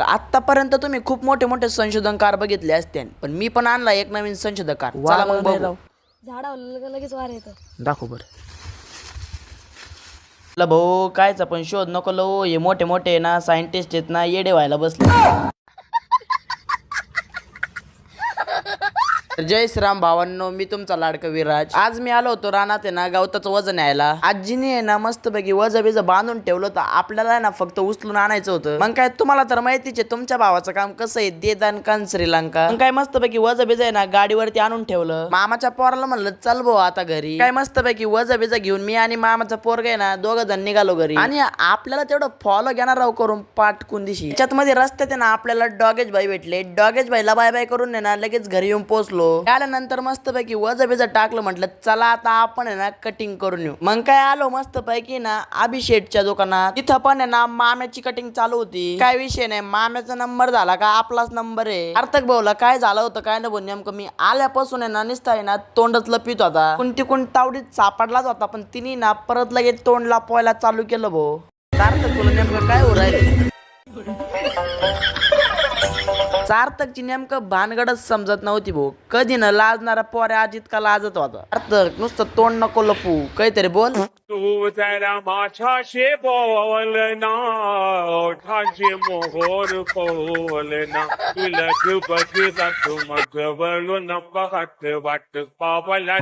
आतापर्यंत तुम्ही खूप मोठे मोठे संशोधनकार बघितले असते, पण मी पण आणला एक नवीन संशोधनकार. चला मग बघू. झाडावर लगेच वार येतं. दाखव बरं. भाऊ कायचा पण शोध नको लो, हे मोठे मोठे ना सायंटिस्ट आहेत ना, येडे व्हायला बसले. जय श्रीराम भावांनो, मी तुमचा लाडका विराज. आज मी आलो होतो रानात आहे ना गवताचं वजन न्यायला. आजीने आहे ना मस्त पैकी वज बांधून ठेवलं होतं, आपल्याला ना फक्त उचलून आणायचं होतं. मग काय तुम्हाला तर माहितीच आहे तुमच्या भावाचं काम कसं आहे, देदानकान श्रीलंका. मग काय मस्त पैकी वज आहे ना गाडीवरती आणून ठेवलं. मामाच्या पोराला म्हणलं चल भाऊ आता घरी. काय मस्त पैकी वज घेऊन मी आणि मामाचा पोरगा आहे ना दोघं जण निघालो घरी. आणि आपल्याला तेवढं फॉलो घेणार राव करून पाटकून दिशी. त्याच्यात मध्ये रस्त्यात आहे ना आपल्याला डॉगेज भाई भेटले. डॉगेज भाईला बाय बाय करून ना लगेच घरी येऊन पोहोचलो. त्यानंतर मस्त पैकी वज टाकलं, म्हटलं चला आता आपण आहे ना कटिंग करून येऊ. मग काय आलो मस्त पैकी ना अभिषेकच्या दुकानात. तिथं पण आहे ना माम्याची कटिंग चालू होती. काय विषय नाही, माम्याचा नंबर झाला का आपलाच नंबर आहे. सार्थक भाऊला काय झालं होतं काय ना बोल, नेमकं मी आल्यापासून आहे ना निसता आहे ना तोंडच लपित होता. कोण तावडीत सापडलाच होता, पण तिने ना परत लगेच तोंड लपवायला चालू केलं भाऊ. सार्थक तुला नेमकं काय हो राहिलं? सार्थकची नेमकं भानगडच समजत नव्हती भाऊ. कधी न लाजणारा पोऱ्या आज इतका लाजत होता. सार्थक नुसतं तोंड नको लपू, काहीतरी बोल. तू जरा माझ्याशी बोल ना, ओठांची मोहोर खोल ना, तुला बघितला तू मग वळून बघत वाट पावला